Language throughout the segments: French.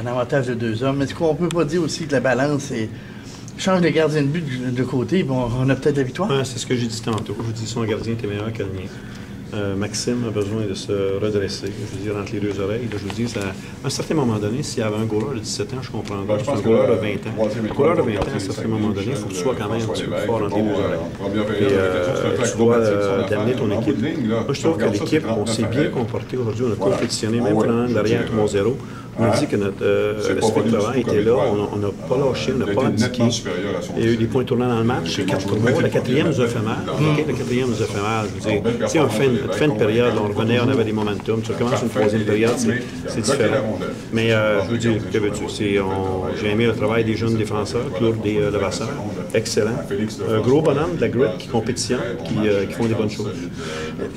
un avantage de 2 hommes. Est-ce qu'on peut pas dire aussi que la balance change les gardiens de but de côté, bon, on a peut-être la victoire? Ouais, c'est ce que j'ai dit tantôt. Je dis son gardien était meilleur que le mien. Maxime a besoin de se redresser, je veux dire, entre les deux oreilles. Là, je vous dis, à un certain moment donné, s'il y avait un goaler de 17 ans, je comprendrais. C'est un goaler de 20 ans. Un goaler de 20 ans, à un certain moment donné, il faut que tu sois quand même un petit peu fort entre les deux oreilles. Et tu dois t'amener ton équipe. Moi, je trouve que l'équipe, on s'est bien comporté aujourd'hui. On a compétitionné, même pendant l'arrière 3-0. On a dit que notre esprit de travail était là, on n'a pas lâché, on n'a pas abdiqué. Il y a eu des points tournants dans le match, c'est 4-3. La quatrième nous a fait mal. La quatrième nous a fait mal. Je veux dire, si en fin de période, on revenait, on avait des momentum. Tu recommences une troisième période, c'est différent. Mais je veux dire, que veux-tu? J'ai aimé le travail des jeunes défenseurs, Claude et Levasseur. Excellent. Un gros bonhomme de la grit qui compétitionne, qui font des bonnes choses.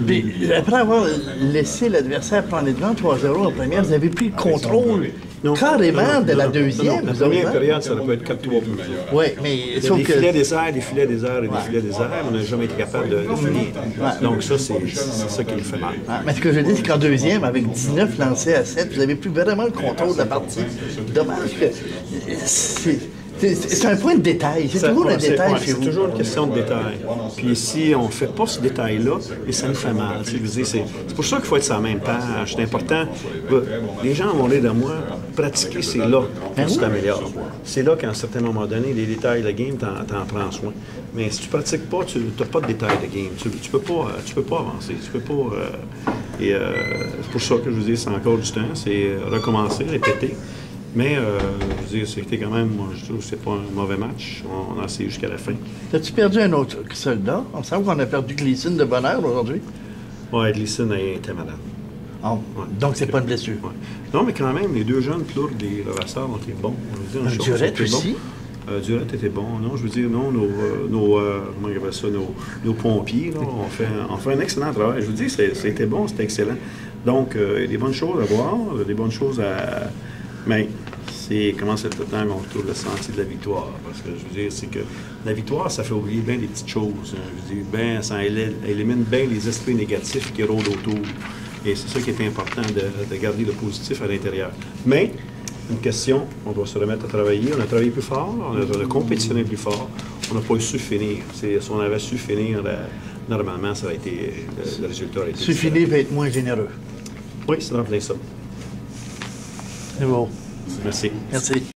Puis, après avoir laissé l'adversaire prendre les devants 3-0 en première, vous avez pris le contrôle carrément de la deuxième. La première période, ça peut être 4-3. Oui, mais il y a des filets désert, des filets désert et des filets désert. On n'a jamais été capable de finir. Donc ça, c'est ça qui nous fait mal. Mais ce que je dis, c'est qu'en deuxième, avec 19 lancés à 7, vous n'avez plus vraiment le contrôle de la partie. Dommage que c'est un point de détail. C'est toujours le détail chez vous. C'est toujours une question de détail. Puis si on ne fait pas ce détail-là, et ça nous fait mal. Je veux dire, c'est pour ça qu'il faut être sur la même page. C'est important. Les gens vont dire de moi, pratiquer, c'est là que tu t'améliores. C'est là qu'à un certain moment donné, les détails de la game, t'en prends soin. Mais si tu ne pratiques pas, tu n'as pas de détails de game. Tu peux pas avancer. Tu peux pas. C'est pour ça que je vous dis, c'est encore du temps. C'est recommencer, répéter. Mais, je veux dire, c'était quand même, moi, je trouve que c'est pas un mauvais match. On a essayé jusqu'à la fin. As-tu perdu un autre soldat? On semble qu'on a perdu Gleason de bonne heure aujourd'hui. Oui, Gleason était malade. Oh. Ouais. Donc, c'est pas une blessure. Ouais. Non, mais quand même, les deux jeunes, Plourde et Levasseur, ont été bons. Durette aussi? Durette était bon. Non, je veux dire, non, comment on appelle ça, nos pompiers, là, on fait un excellent travail. Je vous dis, c'était bon, c'était excellent. Donc, il y a des bonnes choses à voir, des bonnes choses à... Mais c'est comment c'est le temps qu'on retrouve le sentier de la victoire. Parce que je veux dire, c'est que la victoire, ça fait oublier bien des petites choses. Je veux dire, ça élimine bien les esprits négatifs qui rôdent autour. Et c'est ça qui est important, de garder le positif à l'intérieur. Mais, une question, on doit se remettre à travailler. On a travaillé plus fort, on a compétitionné plus fort. On n'a pas su finir. Si on avait su finir, normalement, ça aurait été, le résultat aurait été su finir va être moins généreux. Oui, c'est en plein ça. C'est bon. Merci. Merci.